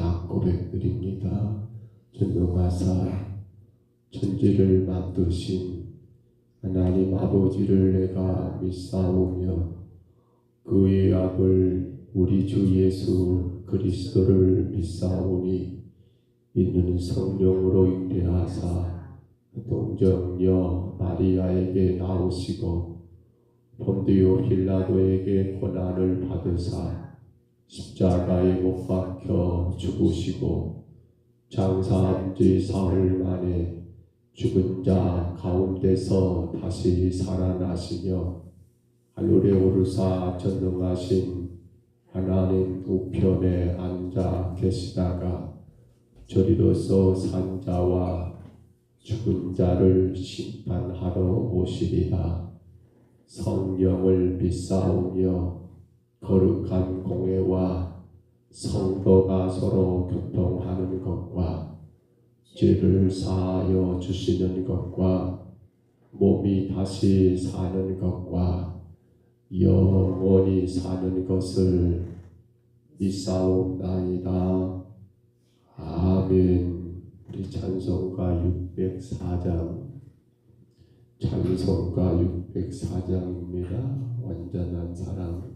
시작 고백드립니다. 전능하사 천지를 만드신 하나님 아버지를 내가 믿사오며 그의 아들 우리 주 예수 그리스도를 믿사오니 믿는 성령으로 잉태하사 동정녀 마리아에게 나오시고 본디오 빌라도에게 고난을 받으사 십자가에 못 박혀 죽으시고 장사한 지 사흘 만에 죽은 자 가운데서 다시 살아나시며 하늘에 오르사 전능하신 하나님 우편에 앉아 계시다가 저리로서 산 자와 죽은 자를 심판하러 오시리라. 성령을 믿사오며 거룩한 공회와 성도가 서로 교통하는 것과 죄를 사하여 주시는 것과 몸이 다시 사는 것과 영원히 사는 것을 믿사옵나이다. 아멘. 우리 찬송가 604장 찬송가 604장입니다. 완전한 사랑.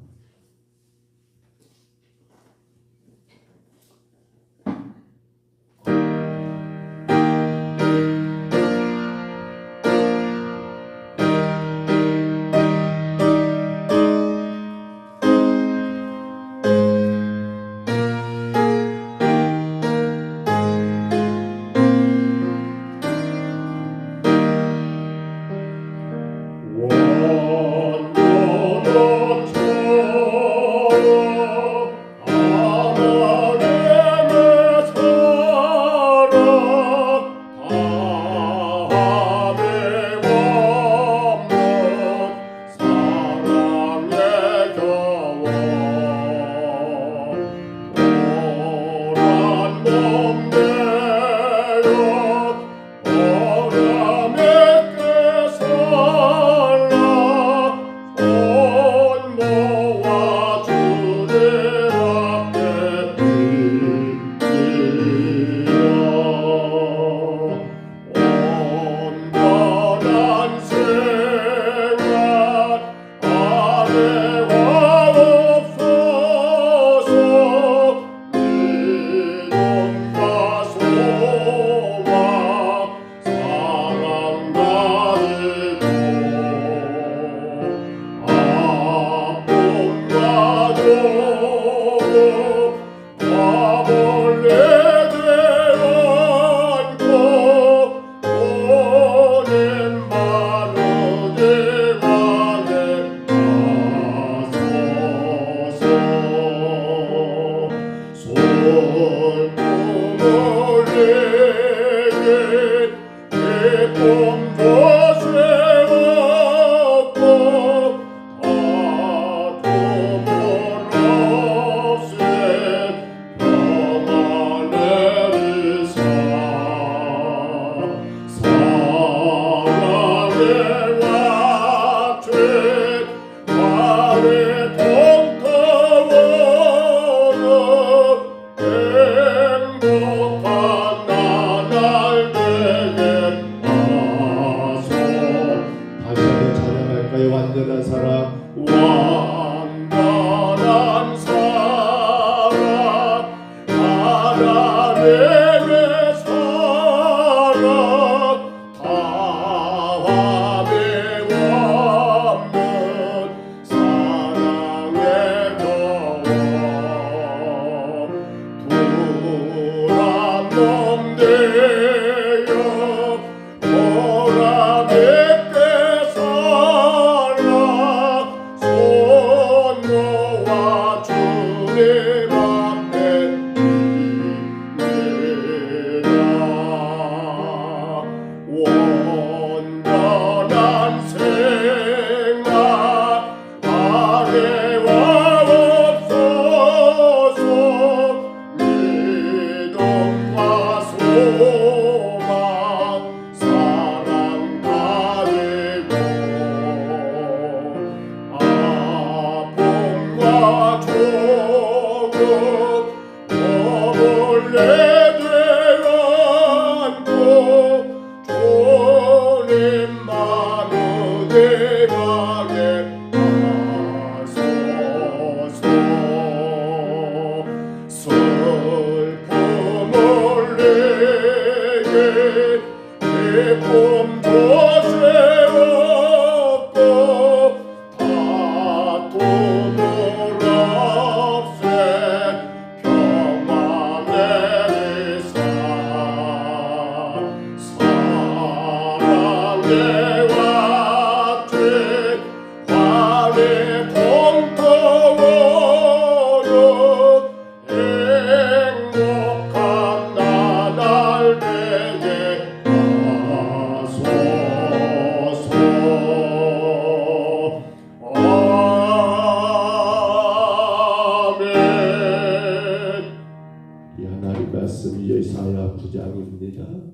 말씀이 이사야 9장입니다.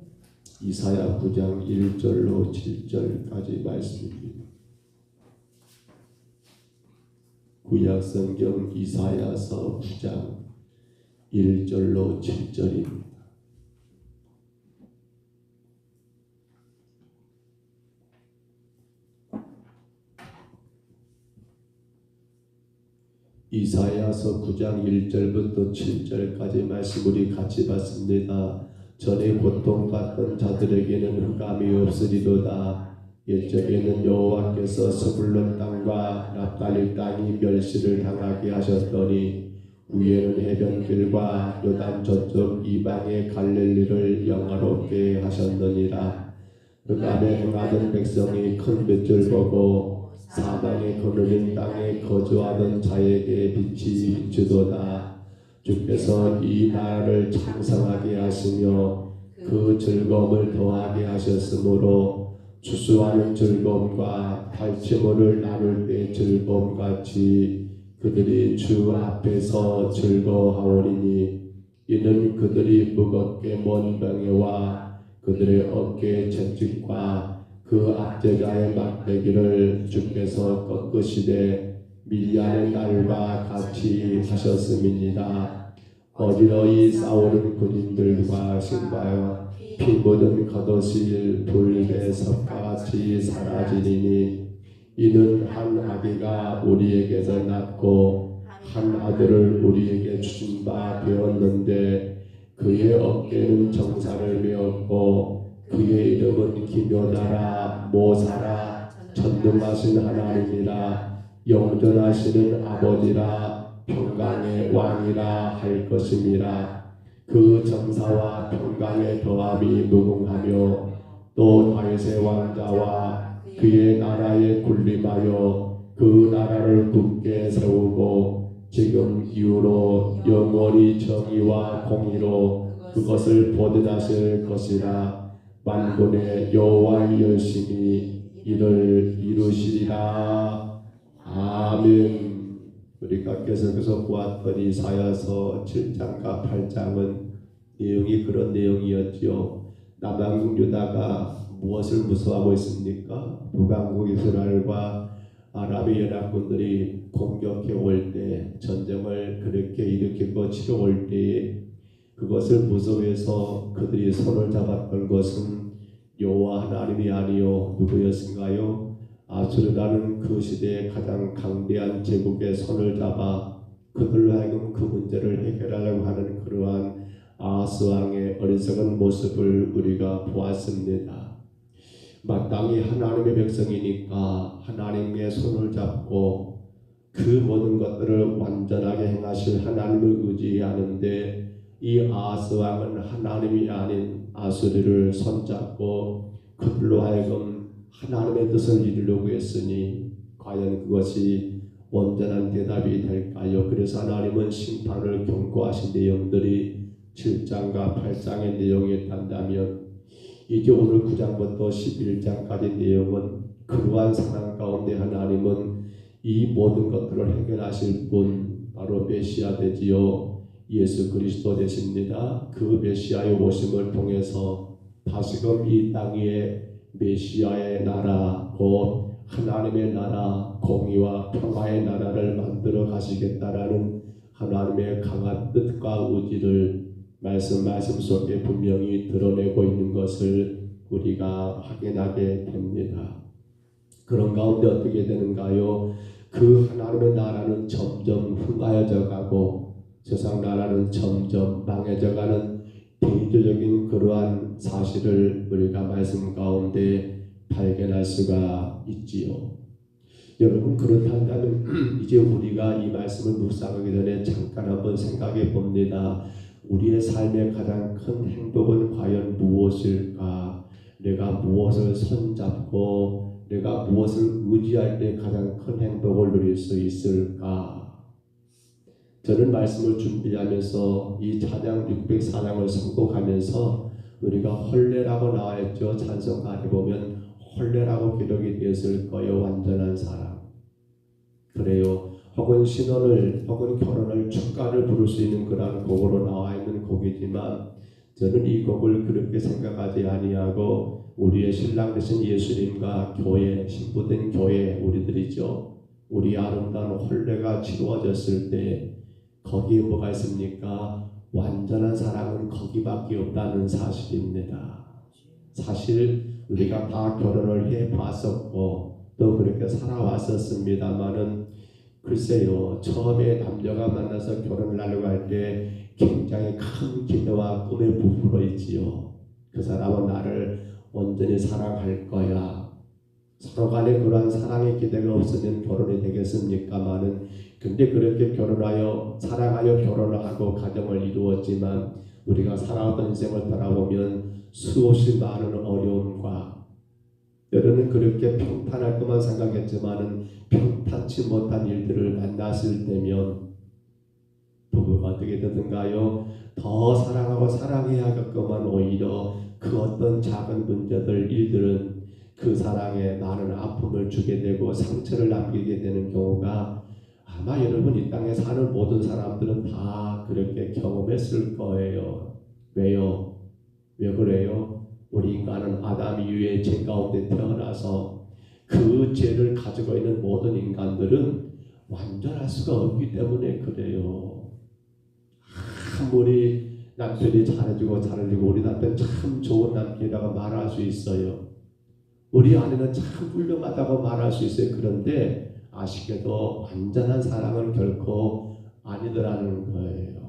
이사야 9장 1절로 7절까지 말씀입니다. 구약성경 이사야서 9장 1절로 7절입니다. 이사야서 9장 1절부터 7절까지 말씀 우리 같이 봤습니다. 전에 고통받던 자들에게는 흑암이 없으리로다. 옛적에는 여호와께서 스불론 땅과 납달리 땅이 멸시를 당하게 하셨더니 위에는 해변길과 요단 저쪽 이방의 갈릴리를 영화롭게 하셨느니라. 흑암에 행하던 백성이 큰 빛을 보고 사방에 거느린 땅에 거주하던 자에게 빛이 비추도다. 주께서 이 나라를 창성하게 하시며 그 즐거움을 더하게 하셨으므로 추수하는 즐거움과 탈취물을 나눌 때 즐거움같이 그들이 주 앞에서 즐거워하오리니 이는 그들이 무겁게 먼 명예와 그들의 어깨의 채찍과 그 압제자의 막대기를 주께서 꺾으시되 미디안의 날과 같이 하셨음이니라. 어지러이 싸우는 군인들과 신바여 피 묻은 겉옷이 불의 섭같이 사라지리니 이는 한 아기가 우리에게서 낳고 한 아들을 우리에게 주신 바 되었는데 그의 어깨는 정사를 메었고 그의 이름은 기묘자라 모사라 전능하신 하나님이라 영존하시는 아버지라 평강의 왕이라 할 것임이라. 그 정사와 평강의 더함이 무궁하며 또 다윗의 왕자와 그의 나라에 군림하여 그 나라를 굳게 세우고 지금 이후로 영원히 정의와 공의로 그것을 보존하실 것이라. 만군의 여호와의 열심히 이를 이루시리라. 아멘. 우리가 계속해서 보았던 이사야서 7장과 8장은 내용이 그런 내용이었지요. 남왕국 유다가 무엇을 무서워하고 있습니까? 북왕국 이스라엘과 아랍의 연합군들이 공격해 올 때, 전쟁을 그렇게 일으키고 치러 올 때에 그것을 무서워해서 그들이 손을 잡았던 것은 여호와 하나님이 아니요 누구였은가요? 아수르라는 그 시대의 가장 강대한 제국의 손을 잡아 그들로 하여금 그 문제를 해결하려고 하는 그러한 아하스 왕의 어리석은 모습을 우리가 보았습니다. 마땅히 하나님의 백성이니까 하나님의 손을 잡고 그 모든 것들을 완전하게 행하실 하나님을 의지하는데 이 아하스 왕은 하나님이 아닌 아수르를 손잡고 그들로 하여금 하나님의 뜻을 이루려고 했으니 과연 그것이 온전한 대답이 될까요? 그래서 하나님은 심판을 경고하신 내용들이 7장과 8장의 내용이었다면 이제 오늘 9장부터 11장까지 내용은 그러한 상황 가운데 하나님은 이 모든 것들을 해결하실 분 바로 메시아 되지요. 예수 그리스도 되십니다. 그 메시아의 오심을 통해서 다시금 이 땅 위에 메시아의 나라 곧 하나님의 나라 공의와 평화의 나라를 만들어 가시겠다라는 하나님의 강한 뜻과 의지를 말씀 속에 분명히 드러내고 있는 것을 우리가 확인하게 됩니다. 그런 가운데 어떻게 되는가요? 그 하나님의 나라는 점점 흥하여져 가고 세상 나라는 점점 망해져가는 대조적인 그러한 사실을 우리가 말씀 가운데 발견할 수가 있지요. 여러분 그렇다면 이제 우리가 이 말씀을 묵상하기 전에 잠깐 한번 생각해 봅니다. 우리의 삶의 가장 큰 행복은 과연 무엇일까? 내가 무엇을 손잡고 내가 무엇을 의지할 때 가장 큰 행복을 누릴 수 있을까? 저는 말씀을 준비하면서 이 찬양 604장을 선곡하면서 우리가 헐레라고 나와있죠. 찬송가에 보면 헐레라고 기록이 되었을 거예요. 완전한 사랑. 그래요. 혹은 신혼을 혹은 결혼을 축가를 부를 수 있는 그런 곡으로 나와 있는 곡이지만 저는 이 곡을 그렇게 생각하지 아니하고 우리의 신랑 되신 예수님과 교회, 신부된 교회 우리들이죠. 우리 아름다운 혼례가 치루어졌을 때 거기에 뭐가 있습니까? 완전한 사랑은 거기밖에 없다는 사실입니다. 사실 우리가 다 결혼을 해봤었고 또 그렇게 살아왔었습니다마는 글쎄요, 처음에 남녀가 만나서 결혼을 하려고 할 때 굉장히 큰 기대와 꿈에 부풀어 있지요. 그 사람은 나를 온전히 사랑할 거야. 서로 간에 그러한 사랑의 기대가 없으면 결혼이 되겠습니까마는 근데 그렇게 결혼하여 사랑하여 결혼을 하고 가정을 이루었지만 우리가 살아왔던 인생을 돌아보면 수없이 많은 어려움과 때로는 그렇게 평탄할 것만 생각했지만은 평탄치 못한 일들을 만났을 때면 부부가 어떻게 되든가요? 더 사랑하고 사랑해야겠구만 오히려 그 어떤 작은 문제들 일들은 그 사랑에 많은 아픔을 주게 되고 상처를 남기게 되는 경우가 아마 여러분 이 땅에 사는 모든 사람들은 다 그렇게 경험했을 거예요. 왜요? 왜 그래요? 우리 인간은 아담 이후에 죄 가운데 태어나서 그 죄를 가지고 있는 모든 인간들은 완전할 수가 없기 때문에 그래요. 아무리 남편이 잘해주고 우리 남편 참 좋은 남편이라고 말할 수 있어요. 우리 아내는 참 훌륭하다고 말할 수 있어요. 그런데 아쉽게도 완전한 사랑은 결코 아니더라는 거예요.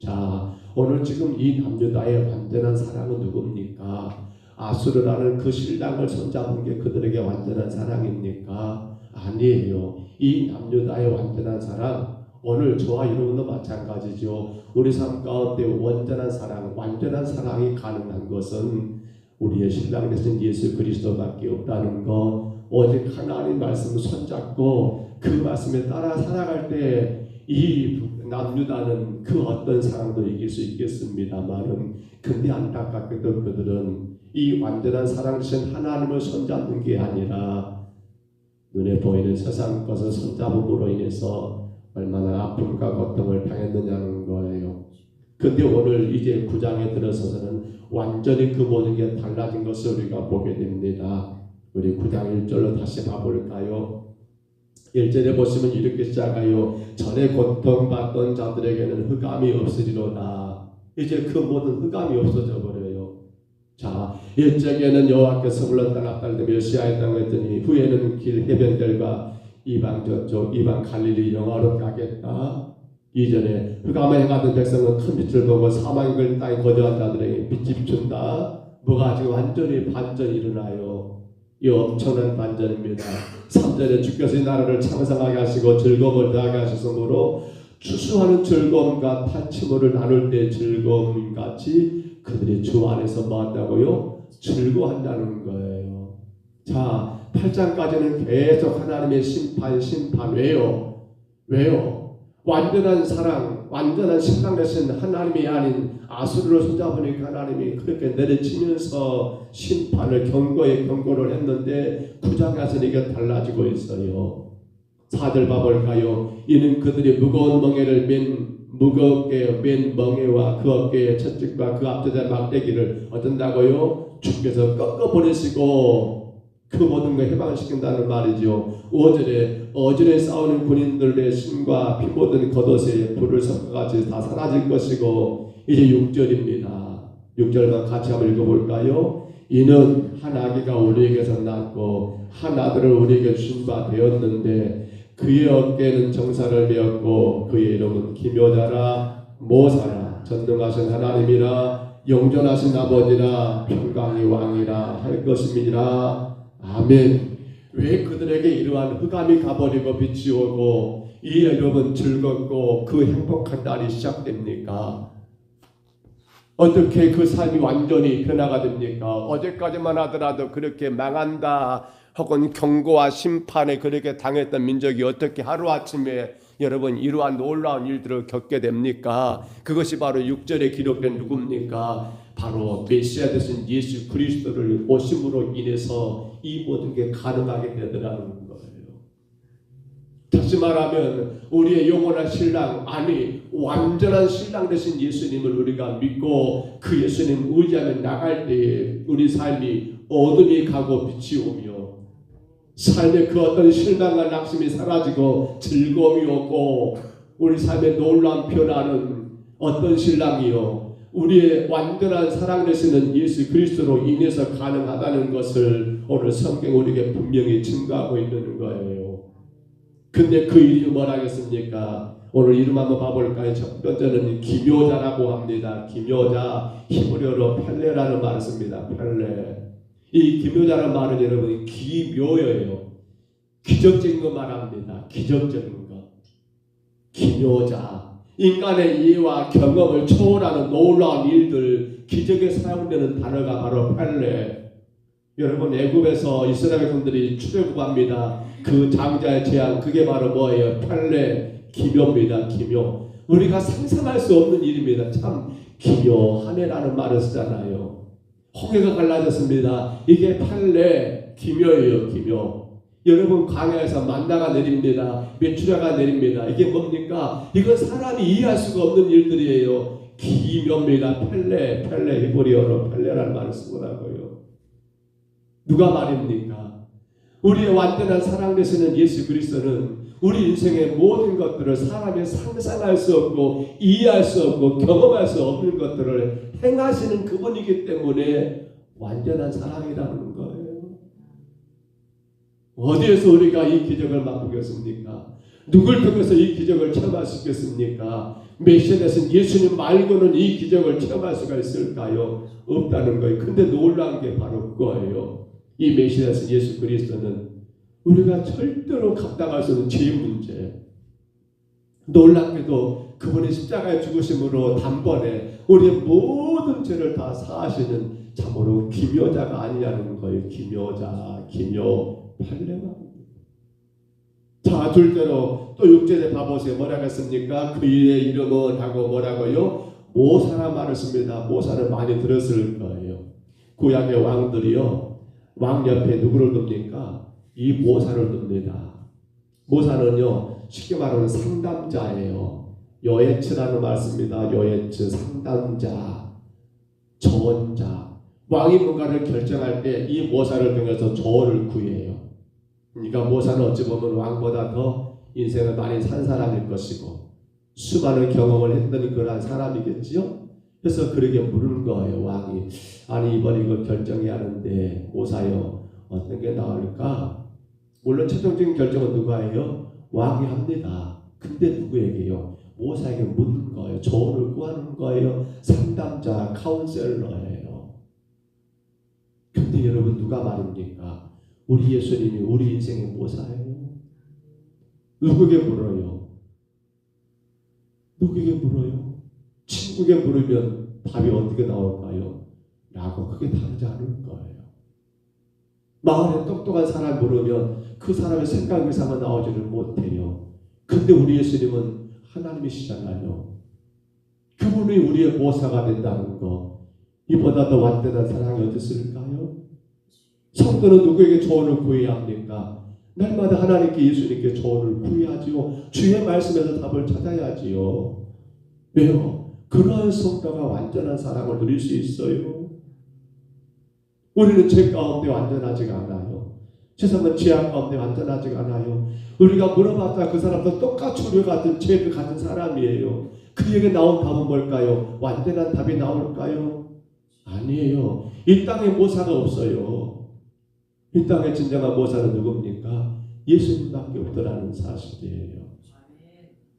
자, 오늘 지금 이 남유다의 완전한 사랑은 누굽니까? 아수르라는 그 신랑을 손잡은 게 그들에게 완전한 사랑입니까? 아니에요. 이 남유다의 완전한 사랑, 오늘 저와 여러분도 마찬가지죠. 우리 삶 가운데 완전한 사랑이 가능한 것은 우리의 신랑 되신 예수 그리스도밖에 없다는 것, 오직 하나님 말씀을 손잡고 그 말씀에 따라 살아갈 때 이 남유다는 그 어떤 사랑도 이길 수 있겠습니다만은 근데 안타깝게도 그들은 이 완전한 사랑 되신 하나님을 손잡는 게 아니라 눈에 보이는 세상 것을 손잡음으로 인해서 얼마나 아픔과 고통을 당했느냐는 거예요. 근데 오늘 이제 9장에 들어서서는 완전히 그 모든 게 달라진 것을 우리가 보게 됩니다. 우리 9장 1절로 다시 봐볼까요? 1절에 보시면 이렇게 시작하여 전에 고통받던 자들에게는 흑암이 없으리로다. 이제 그 모든 흑암이 없어져 버려요. 자, 옛적에는 여호와께서 불렀던 앞달들 메시아의 땅을 했더니 후에는 길 해변들과 이방 저쪽 이방 갈릴리 영화롭게 하겠다. 이전에 흑암에 행하던 백성은 큰 빛을 보고 사망의 땅에 거주한 자들에게 빛이 비춘다. 뭐가 지금 완전히 반전이 일어나요. 이 엄청난 반전입니다. 3절에 주께서 이 나라를 창성하게 하시고 즐거움을 더하게 하셨으므로 추수하는 즐거움과 탈취물을 나눌 때 즐거움같이 그들이 주 안에서 뭐한다고요? 즐거워한다는 거예요. 자, 8장까지는 계속 하나님의 심판 왜요? 완전한 사랑, 완전한 신랑 되신 하나님이 아닌 아수르를 손잡으니까 하나님이 그렇게 내려치면서 심판을 경고를 했는데 9장에 와서 이게 달라지고 있어요. 4절 봐볼까요? 이는 그들이 무거운 멍에를 무겁게 맨 멍에와 그 어깨에 채찍과 그 앞자자 막대기를 어쩐다고요? 주께서 꺾어버리시고 그 모든 걸 해방시킨다는 말이죠. 5절에 어전에 싸우는 군인들의 신과 피 묻은 겉옷에 불을 섞어가지고 다 사라질 것이고 이제 6절입니다. 6절만 같이 한번 읽어볼까요? 이는 한 아기가 우리에게서 낳고 한 아들을 우리에게 주신 바 되었는데 그의 어깨에는 정사를 베었고 그의 이름은 기묘자라 모사라 전능하신 하나님이라 영존하신 아버지라 평강의 왕이라 할 것임이니라. 아멘. 왜 그들에게 이러한 흑암이 가버리고 빛이 오고 이 여러분 즐겁고 그 행복한 날이 시작됩니까? 어떻게 그 삶이 완전히 변화가 됩니까? 어제까지만 하더라도 그렇게 망한다 혹은 경고와 심판에 그렇게 당했던 민족이 어떻게 하루아침에 여러분 이러한 놀라운 일들을 겪게 됩니까? 그것이 바로 6절에 기록된 누굽니까? 바로 메시아 되신 예수 그리스도를 오심으로 인해서 이 모든 게 가능하게 되더라는 거예요. 다시 다시 말하면 우리의 영원한 신랑, 아니 완전한 신랑 되신 예수님을 우리가 믿고 그 예수님 의지하며 나갈 때에 우리 삶이 어둠이 가고 빛이 오며 삶의 그 어떤 실망과 낙심이 사라지고 즐거움이 오고 우리 삶에 놀라운 변화는 어떤 신랑이요 우리의 완전한 사랑 되시는 예수 그리스도로 인해서 가능하다는 것을 오늘 성경 우리에게 분명히 증거하고 있는 거예요. 근데 그 이름이 뭐라겠습니까? 오늘 이름 한번 봐볼까요? 첫 번째는 기묘자라고 합니다. 기묘자, 히브리어로 펠레라는 말을 씁니다. 펠레. 이 기묘자라는 말은 여러분 기묘예요. 기적적인 거 말합니다. 기적적인 거. 기묘자. 인간의 이해와 경험을 초월하는 놀라운 일들, 기적에 사용되는 단어가 바로 펠레. 여러분 애굽에서 이스라엘 백성들이 출애굽합니다. 그 장자의 재앙 그게 바로 뭐예요? 펠레 기묘입니다. 기묘. 우리가 상상할 수 없는 일입니다. 참 기묘하네라는 말을 쓰잖아요. 홍해가 갈라졌습니다. 이게 펠레 기묘예요. 기묘. 여러분 광야에서 만나가 내립니다. 메추라가 내립니다. 이게 뭡니까? 이건 사람이 이해할 수가 없는 일들이에요. 기묘입니다. 펠레 히브리어로 펠레라는 말을 쓰더라고요. 누가 말입니까? 우리의 완전한 사랑 되시는 예수 그리스도는 우리 인생의 모든 것들을 사람이 상상할 수 없고 이해할 수 없고 경험할 수 없는 것들을 행하시는 그분이기 때문에 완전한 사랑이라는 거예요. 어디에서 우리가 이 기적을 맛보겠습니까? 누굴 통해서 이 기적을 체험할 수 있겠습니까? 메시아 되신 예수님 말고는 이 기적을 체험할 수가 있을까요? 없다는 거예요. 근데 놀라운 게 바로 그거예요. 이 메시아 되신 예수 그리스도는 우리가 절대로 감당할 수 없는 죄 문제, 놀랍게도 그분의 십자가의 죽으심으로 단번에 우리의 모든 죄를 다 사하시는 참으로 기묘자가 아니냐는 거예요. 기묘자, 기묘, 펠레가. 자, 둘째로 또 6절에 봐보세요. 뭐라고 했습니까? 그의 이름은 하고 뭐라고요? 모사라 말을 씁니다. 모사를 많이 들었을 거예요. 구약의 왕들이요, 왕 옆에 누구를 둡니까? 이 모사를 둡니다. 모사는요 쉽게 말하면 상담자예요. 요에츠라는 말 씁니다. 요에츠, 상담자, 조언자. 왕이 뭔가를 결정할 때 이 모사를 통해서 조언을 구해요. 그러니까 모사는 어찌 보면 왕보다 더 인생을 많이 산 사람일 것이고 수많은 경험을 했던 그러한 사람이겠지요. 그래서 그렇게 물은 거예요. 왕이 아니 이번에 이거 결정해야 하는데 모사요 어떤 게 나을까? 물론 최종적인 결정은 누가 해요? 왕이 합니다. 근데 누구에게요? 모사에게 묻는 거예요. 조언을 구하는 거예요. 상담자, 카운셀러예요. 근데 여러분 누가 말입니까? 우리 예수님이 우리 인생의 모사예요. 누구에게 물어요? 누구에게 물어요? 친구에게 물으면 답이 어떻게 나올까요? 라고 그게 다르지 않을 거예요. 마을에 똑똑한 사람 물으면 그 사람의 생각 이상은 나오지를 못해요. 근데 우리 예수님은 하나님이시잖아요. 그분이 우리의 모사가 된다는 거, 이보다 더 완전한 사랑이 어디 있을까요? 성도는 누구에게 조언을 구해야 합니까? 날마다 하나님께 예수님께 조언을 구해야지요. 주의 말씀에서 답을 찾아야지요. 왜요? 그러한 성도가 완전한 사랑을 누릴 수 있어요. 우리는 죄 가운데 완전하지가 않아요. 세상은 죄악 가운데 완전하지가 않아요. 우리가 물어봤자 그 사람도 똑같이 우리 같은 죄를 가진 사람이에요. 그에게 나온 답은 뭘까요? 완전한 답이 나올까요? 아니에요. 이 땅에 모사가 없어요. 이 땅에 진정한 모사는 누굽니까? 예수님밖에 없더라는 사실이에요.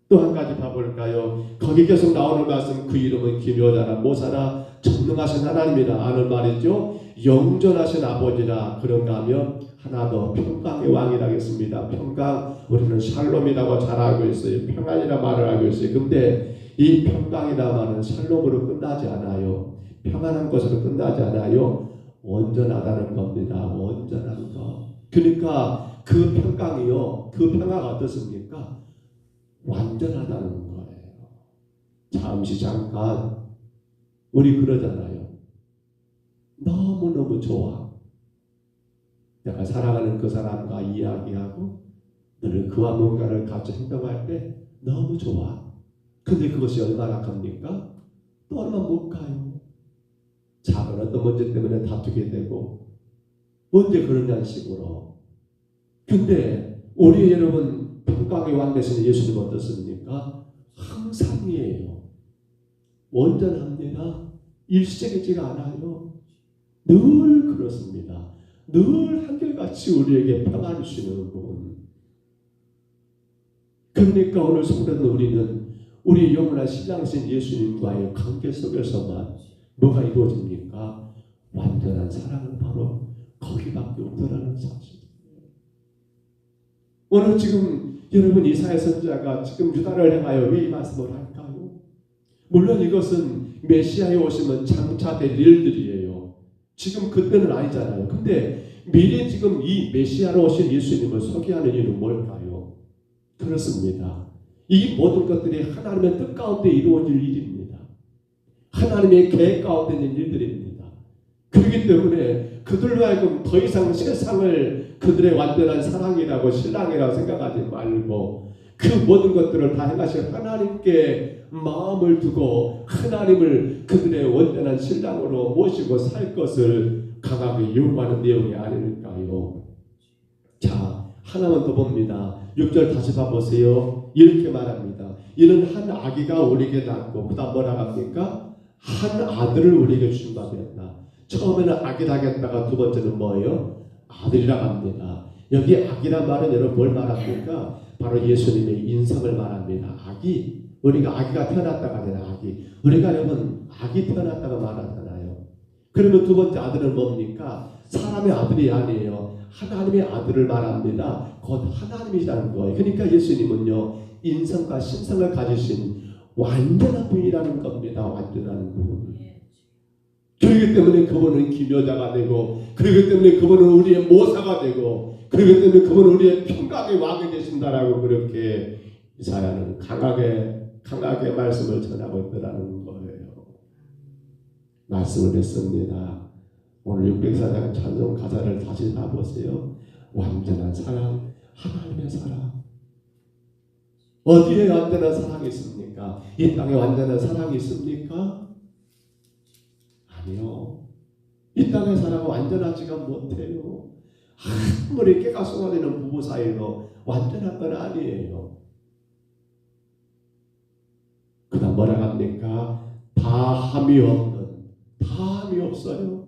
또 한 가지 봐볼까요? 거기 계속 나오는 말씀, 그 이름은 기묘자라 모사라 전능하신 하나님이라 아는 말이죠. 영존하신 아버지라. 그런가 하면 하나 더 평강의 왕이라겠습니다. 평강, 우리는 샬롬이라고 잘 알고 있어요. 평안이라 말을 알고 있어요. 근데 이 평강이라 말은 샬롬으로 끝나지 않아요. 평안한 것으로 끝나지 않아요. 온전하다는 겁니다. 온전한 것. 그러니까 그 평강이요, 그 평화가 어떻습니까? 완전하다는 거예요. 잠깐 우리 그러잖아요. 너무너무 좋아. 내가 사랑하는 그 사람과 이야기하고 너는 그와 뭔가를 같이 행동할 때 너무 좋아. 근데 그것이 얼마나 갑니까? 또 얼마 못 가요. 작은 어떤 문제 때문에 다투게 되고 언제 그러냐는 식으로. 근데 우리 여러분 평강의 왕 되신 예수님 어떻습니까? 항상이에요. 온전합니다. 일시적이지가 않아요. 늘 그렇습니다. 늘 한결같이 우리에게 평안을 주시는 분. 그러니까 오늘 성도는 우리는 우리 영원한 신랑이신 예수님과의 관계 속에서만 뭐가 이루어집니까? 완전한 사랑은 바로 거기밖에 없더라는 사실. 오늘 지금 여러분 이사야 선지자가 지금 유다를 향하여 왜 이 말씀을 할까요? 물론 이것은 메시아에 오시면 장차될 일들이에요. 지금 그때는 아니잖아요. 근데 미리 지금 이 메시아로 오신 예수님을 소개하는 이유는 뭘까요? 그렇습니다. 이 모든 것들이 하나님의 뜻 가운데 이루어질 일입니다. 하나님의 계획 가운데 있는 일들입니다. 그렇기 때문에 그들로 하여금 더 이상 세상을 그들의 완전한 사랑이라고 신랑이라고 생각하지 말고 그 모든 것들을 다 행하실 하나님께 마음을 두고 하나님을 그들의 온전한 신랑으로 모시고 살 것을 강하게 요구하는 내용이 아닐까요? 자, 하나만 더 봅니다. 6절 다시 봐보세요. 이렇게 말합니다. 이는 한 아기가 우리에게 낳고 그 다음 뭐라고 합니까? 한 아들을 우리에게 주신 바 되었다. 처음에는 아기라 하겠다가 두 번째는 뭐예요? 아들이라고 합니다. 여기 아기란 말은 여러분 뭘 말합니까? 바로 예수님의 인성을 말합니다. 아기, 우리가 아기가 태어났다가 되나 아기. 우리가 여러분 아기 태어났다가 말하잖아요. 그러면 두 번째 아들은 뭡니까? 사람의 아들이 아니에요. 하나님의 아들을 말합니다. 곧 하나님이라는 거예요. 그러니까 예수님은요, 인성과 신성을 가지신 완전한 분이라는 겁니다. 완전한 분. 그렇기 때문에 그분은 기묘자가 되고, 그렇기 때문에 그분은 우리의 모사가 되고, 그렇기 때문에 그분은 우리의 평강의 왕이 되신다라고 그렇게 이사야는 강하게 말씀을 전하고 있더라는 거예요. 말씀을 했습니다. 오늘 604장 찬송 가사를 다시 봐보세요. 완전한 사랑, 하나님의 사랑. 어디에 완전한 사랑이 있습니까? 이 땅에 완전한 사랑이 있습니까? 아니요. 이 땅의 사랑은 완전하지가 못해요. 아무리 깨가 쏟아지는 부부 사이로 완전한 건 아니에요. 그 다음 뭐라 합니까? 다함이 없어요.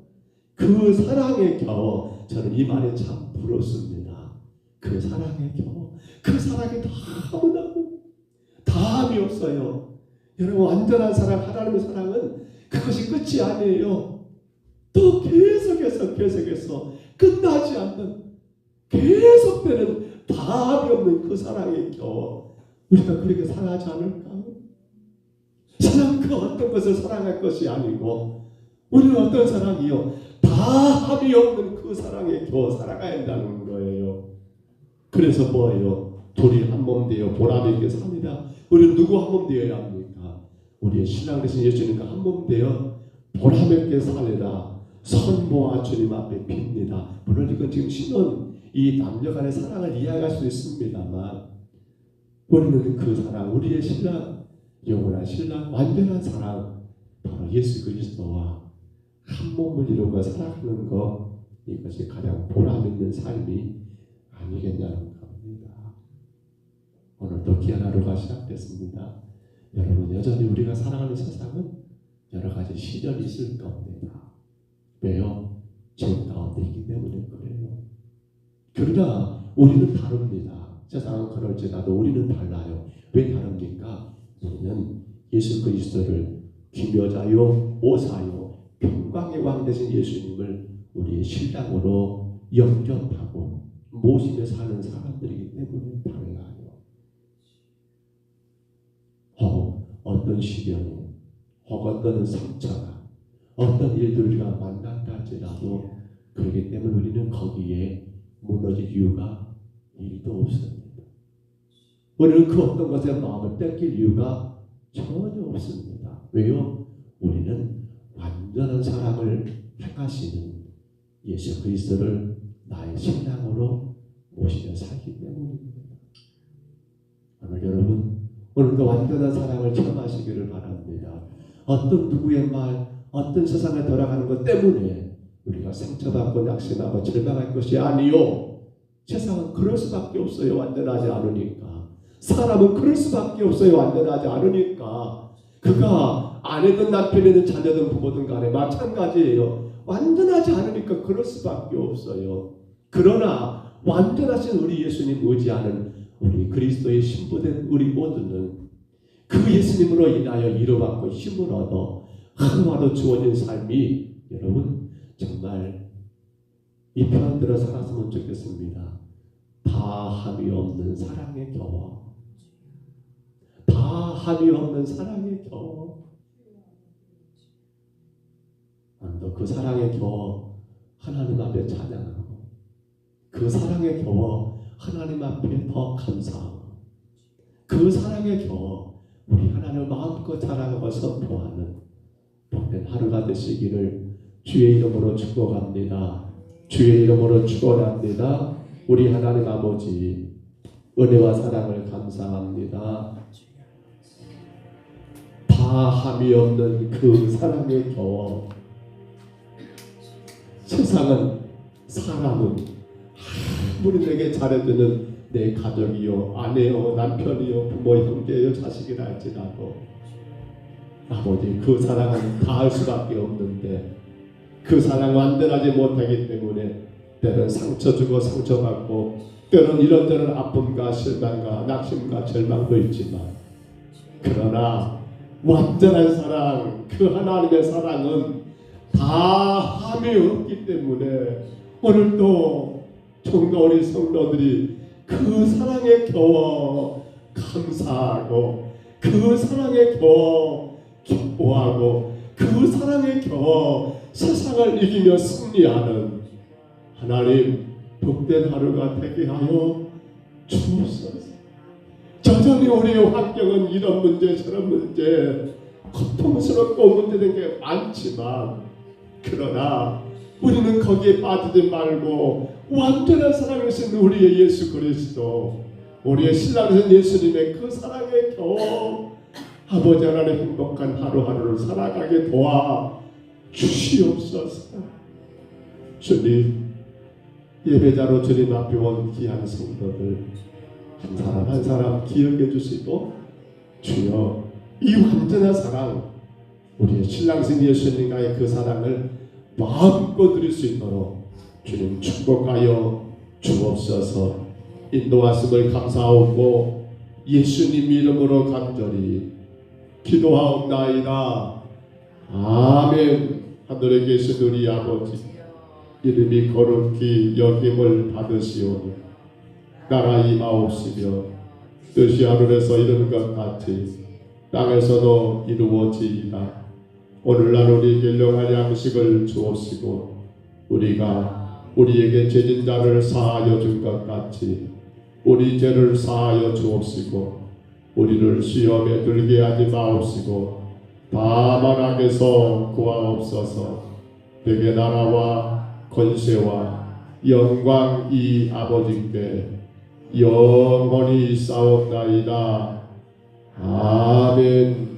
그 사랑에 겨워 저는 이 말에 참 부럽습니다. 그 사랑에 겨워 그 사랑이 다하고 다함이 없어요. 여러분 완전한 사랑 하나님의 사랑은 그것이 끝이 아니에요. 또 계속해서 끝나지 않는 계속되는 다함이 없는 그 사랑에 겨워 우리가 그렇게 사랑하지 않을까요? 사랑은 그 어떤 것을 사랑할 것이 아니고 우리는 어떤 사랑이요? 다함이 없는 그 사랑에 겨워 살아가야 한다는 거예요. 그래서 뭐예요? 둘이 한 몸 되어 보람 있게 삽니다. 우리는 누구 한 몸 되어야 합니까? 우리의 신랑 되신 예수님과 한 몸 되어 보람 있게 살리라. 선보아 주님 앞에 빕니다. 물론 이건 지금 신혼 이 남녀 간의 사랑을 이해할 수 있습니다만 우리는 그 사랑, 우리의 신랑, 영원한 신랑, 완전한 사랑, 바로 예수 그리스도와 한 몸을 이루고 살아가는 것, 이것이 가장 보람 있는 삶이 아니겠냐는 겁니다. 오늘도 귀한 하루가 시작됐습니다. 여러분 여전히 우리가 살아가는 세상은 여러 가지 시련이 있을 겁니다. 왜요? 죄 가운데 있기 때문에 그래요. 그러나 우리는 다릅니다. 세상은 그럴지라도 우리는 달라요. 왜 다릅니까? 우리는 예수 그리스도를 기묘자요 모사요 평강의 왕 되신 예수님을 우리의 신랑으로 영접하고 모시며 사는 사람들이기 때문에 달라요. 어떤 시련이 어떤 상처가 어떤 일들을 우리가 만난다 할지라도 그렇기 때문에 우리는 거기에 무너질 이유가 1도 없습니다. 우리는 그 어떤 것에 마음을 뺏길 이유가 전혀 없습니다. 왜요? 우리는 완전한 사랑을 행하시는 예수 그리스도를 나의 신랑으로 모시며 살기 때문입니다. 오늘 여러분 오늘도 완전한 사랑을 체험하시기를 바랍니다. 어떤 누구의 말, 어떤 세상에 돌아가는 것 때문에 우리가 상처받고 낙심하고 절망할 것이 아니요. 세상은 그럴 수밖에 없어요. 완전하지 않으니까. 사람은 그럴 수밖에 없어요. 완전하지 않으니까. 그가 아내든 남편이든 자녀든 부모든 간에 마찬가지예요. 완전하지 않으니까 그럴 수밖에 없어요. 그러나 완전하신 우리 예수님 의지하는 우리 그리스도의 신부된 우리 모두는 그 예수님으로 인하여 위로받고 힘을 얻어 하루하루 주어진 삶이 여러분 정말 이 표현대로 살았으면 좋겠습니다. 다함이 없는 사랑에 겨워. 다함이 없는 사랑에 겨워. 또 그 사랑에 겨워 하나님 앞에 찬양하고 그 사랑에 겨워 하나님 앞에 더 감사하고 그 사랑에 겨워 우리 하나님을 마음껏 자랑하고 선포하는 복된 하루가 되시기를 주의 이름으로 축복합니다. 주의 이름으로 축원합니다. 우리 하나님 아버지 은혜와 사랑을 감사합니다. 다함이 없는 그 사랑에 겨워 세상은 사람은 아무리 내게 잘해주는 내 가족이요 아내요 남편이요 부모 형제요 자식이라 할지라도 아버지 그 사랑은 다할 수밖에 없는데 그 사랑 완전하지 못하기 때문에 때는 상처 주고 상처받고 때는 이런저런 아픔과 실망과 낙심과 절망도 있지만 그러나 완전한 사랑 그 하나님의 사랑은 다함이 없기 때문에 오늘도 정말 우리 성도들이 그 사랑에 겨워 감사하고 그 사랑에 겨워 기뻐하고 그 사랑에 겨워 세상을 이기며 승리하는 하나님 복된 하루가 되게 하여 주옵소서. 여전히 우리의 환경은 이런 문제 저런 문제 고통스럽고 문제된 게 많지만 그러나 우리는 거기에 빠지지 말고 완전한 사랑이신 우리의 예수 그리스도 우리의 신랑이신 예수님의 그 사랑에 겨워 아버지 하나님 행복한 하루하루를 살아가게 도와 주시옵소서. 주님 예배자로 주님 앞에 온 귀한 성도들 한 사람 한 사람 기억해 주시고 주여 이 완전한 사랑 우리의 신랑신 예수님과의 그 사랑을 마음껏 누릴 수 있도록 주님 축복하여 주옵소서. 인도하심을 감사하고 예수님 이름으로 간절히 기도하옵나이다. 아멘. 하늘에 계신 우리 아버지 이름이 거룩히 여김을 받으시오니 나라 임하옵시며 뜻이 하늘에서 이룬 것 같이 땅에서도 이루어지이다. 오늘날 우리에게 일용할 양식을 주옵시고 우리가 우리에게 죄진 자를 사하여 준 것 같이 우리 죄를 사하여 주옵시고 우리를 시험에 들게 하지 마옵시고 다만 악에서 구하옵소서. 되게 나라와 권세와 영광이 아버지께 영원히 싸웠나이다. 아멘.